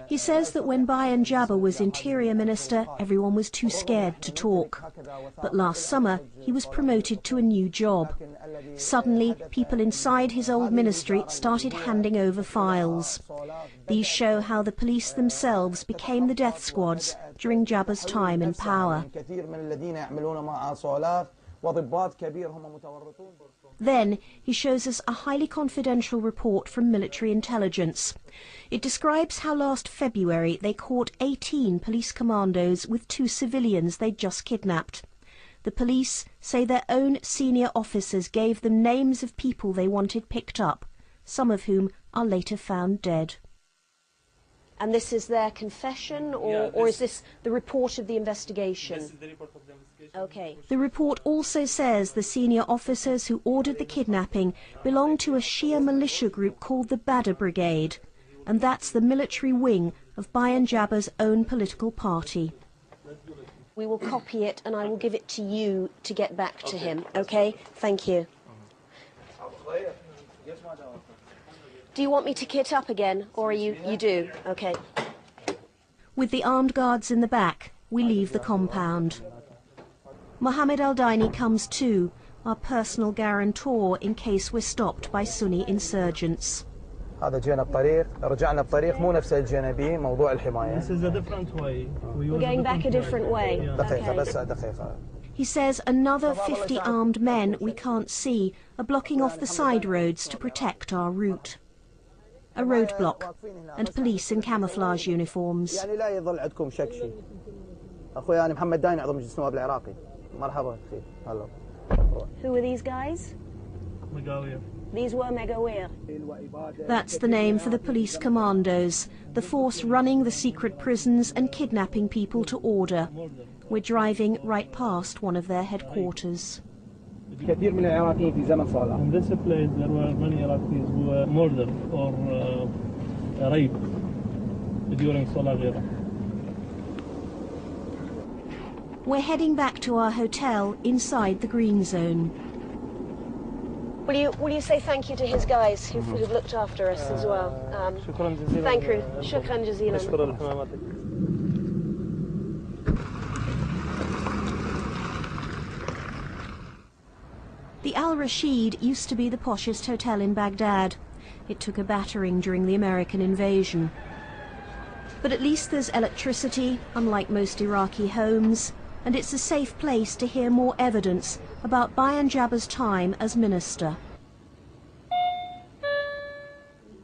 He says that when Bayan Jabber was Interior Minister, everyone was too scared to talk. But last summer, he was promoted to a new job. Suddenly, people inside his old ministry started handing over files. These show how the police themselves became the death squads during Jabber's time in power. Then he shows us a highly confidential report from military intelligence. It describes how last February they caught 18 police commandos with 2 civilians they'd just kidnapped. The police say their own senior officers gave them names of people they wanted picked up, some of whom are later found dead. And this is their confession, or is this the report of the investigation? This is the report of the investigation. Okay. The report also says the senior officers who ordered the kidnapping belong to a Shia militia group called the Badr Brigade, and that's the military wing of Bayan Jabber's own political party. We will copy it and I will give it to you to get back to him, okay? Thank you. Do you want me to kit up again, or you do? Okay. With the armed guards in the back, we leave the compound. Mohammed Al-Daini comes too, our personal guarantor in case we're stopped by Sunni insurgents. This is a different way. We're going back a different way. Okay. He says another 50 armed men we can't see are blocking off the side roads to protect our route. A roadblock and police in camouflage uniforms. Who are these guys? These were Megawir. That's the name for the police commandos, the force running the secret prisons and kidnapping people to order. We're driving right past one of their headquarters. In this place there were many Iraqis who were murdered or raped during Salah Ghera. We're heading back to our hotel inside the green zone. Will you say thank you to his guys who've looked after us as well? Thank you. Shukran jazeelan. The Al Rashid used to be the poshest hotel in Baghdad. It took a battering during the American invasion. But at least there's electricity, unlike most Iraqi homes, and it's a safe place to hear more evidence about Bayan Jabber's time as minister.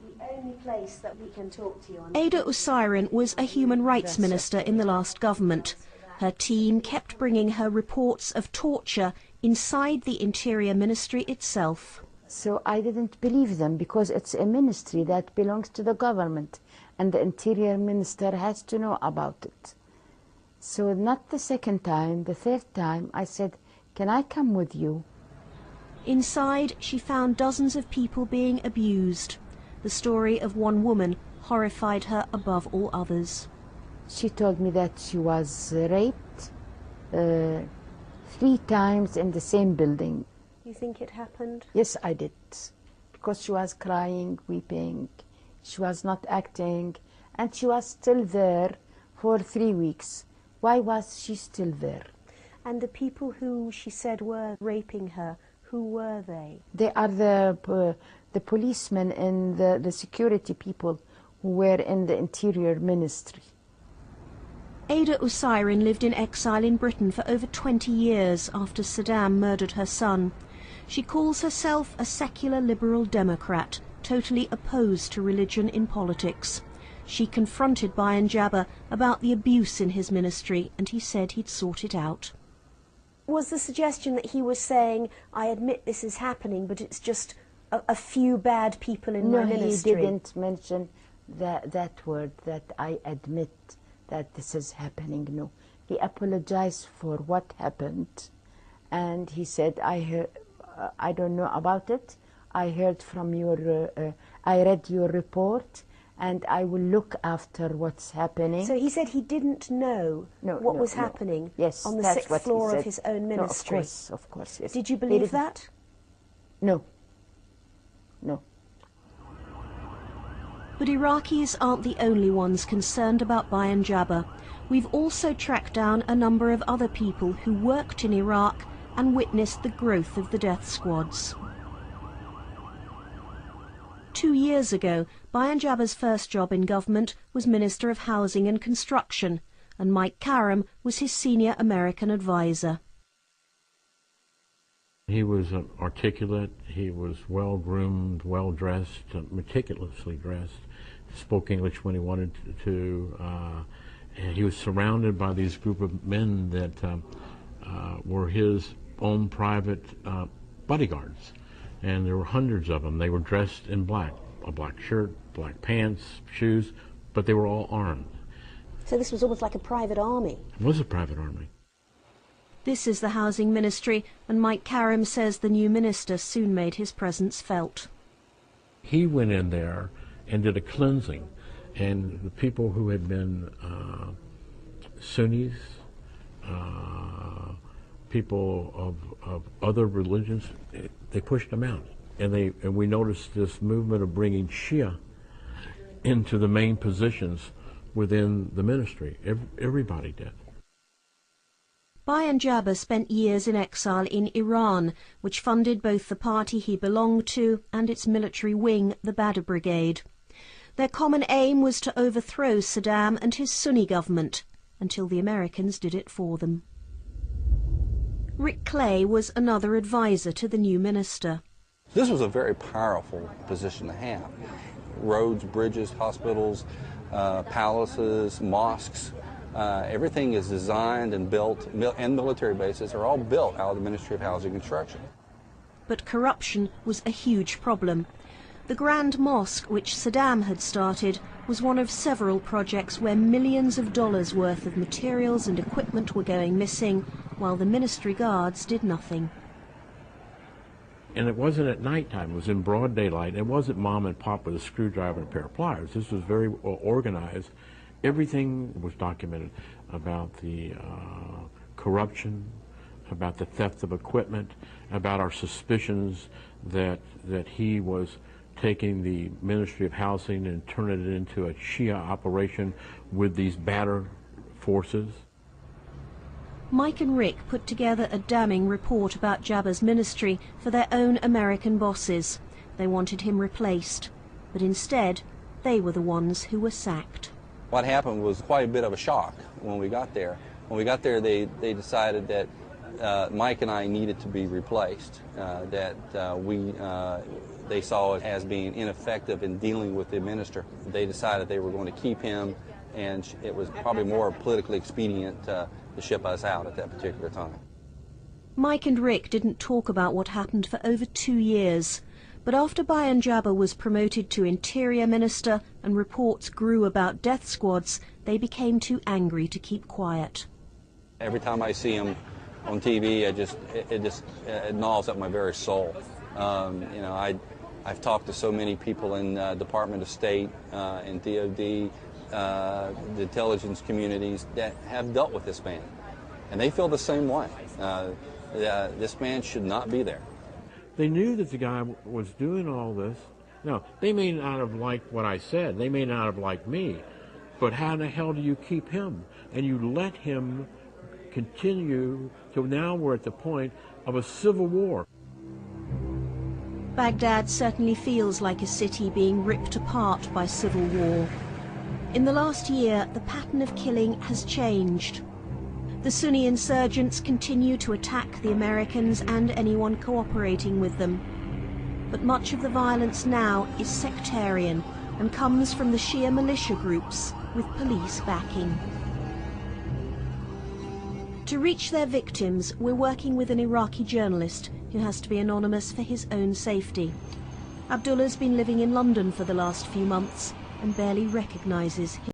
The only place that we can talk to you on. Ada Usairan was a human rights minister in the last government. Her team kept bringing her reports of torture inside the Interior Ministry itself. So I didn't believe them because it's a ministry that belongs to the government and the Interior Minister has to know about it. So not the second time, the third time I said, can I come with you? Inside she found dozens of people being abused. The story of one woman horrified her above all others. She told me that she was raped 3 times in the same building. You think it happened? Yes, I did. Because she was crying, weeping. She was not acting. And she was still there for 3 weeks. Why was she still there? And the people who she said were raping her, who were they? They are the policemen and the security people who were in the Interior Ministry. Ada Usairan lived in exile in Britain for over 20 years after Saddam murdered her son. She calls herself a secular liberal Democrat, totally opposed to religion in politics. She confronted Bayan Jabber about the abuse in his ministry, and he said he'd sort it out. Was the suggestion that he was saying, I admit this is happening, but it's just a few bad people in my ministry? No, he didn't mention that word, that I admit that this is happening. No, he apologized for what happened, and he said, I don't know about it. I heard from your, I read your report, and I will look after what's happening. So he said he didn't know what was happening on the 6th floor of his own ministry? No, of course, yes. Did you believe that? No, no. But Iraqis aren't the only ones concerned about Bayan Jabbar. We've also tracked down a number of other people who worked in Iraq and witnessed the growth of the death squads. 2 years ago, Bayan Jabbar's first job in government was Minister of Housing and Construction, and Mike Karam was his senior American advisor. He was articulate, he was well-groomed, well-dressed, meticulously dressed, spoke English when he wanted to, and he was surrounded by these group of men that were his own private bodyguards. And there were hundreds of them. They were dressed in black, a black shirt, black pants, shoes, but they were all armed. So this was almost like a private army? It was a private army. This is the Housing Ministry, and Mike Karam says the new minister soon made his presence felt. He went in there and did a cleansing, and the people who had been Sunnis, people of other religions, they pushed them out. And we noticed this movement of bringing Shia into the main positions within the ministry. Everybody did. Bayan Jabbar spent years in exile in Iran, which funded both the party he belonged to and its military wing, the Badr Brigade. Their common aim was to overthrow Saddam and his Sunni government, until the Americans did it for them. Rick Clay was another advisor to the new minister. This was a very powerful position to have. Roads, bridges, hospitals, palaces, mosques, everything is designed and built, and military bases are all built out of the Ministry of Housing and Construction. But corruption was a huge problem. The Grand Mosque, which Saddam had started, was one of several projects where millions of dollars worth of materials and equipment were going missing, while the ministry guards did nothing. And it wasn't at nighttime, it was in broad daylight. It wasn't mom and pop with a screwdriver and a pair of pliers. This was very well organized. Everything was documented about the corruption, about the theft of equipment, about our suspicions that he was taking the Ministry of Housing and turning it into a Shia operation with these Badr forces. Mike and Rick put together a damning report about Jabbar's ministry for their own American bosses. They wanted him replaced, but instead they were the ones who were sacked. What happened was quite a bit of a shock when we got there. When we got there, they decided that Mike and I needed to be replaced, they saw it as being ineffective in dealing with the minister. They decided they were going to keep him, and it was probably more politically expedient to ship us out at that particular time. Mike and Rick didn't talk about what happened for over 2 years, but after Bayan Jabbar was promoted to Interior Minister and reports grew about death squads, they became too angry to keep quiet. Every time I see him on TV, it gnaws at my very soul. You know, I've talked to so many people in Department of State, in DOD, the intelligence communities that have dealt with this man, and they feel the same way. This man should not be there. They knew that the guy was doing all this. Now, they may not have liked what I said, they may not have liked me, but how the hell do you keep him? And you let him continue till now we're at the point of a civil war. Baghdad certainly feels like a city being ripped apart by civil war. In the last year, the pattern of killing has changed. The Sunni insurgents continue to attack the Americans and anyone cooperating with them. But much of the violence now is sectarian and comes from the Shia militia groups with police backing. To reach their victims, we're working with an Iraqi journalist who has to be anonymous for his own safety. Abdullah's been living in London for the last few months and barely recognises his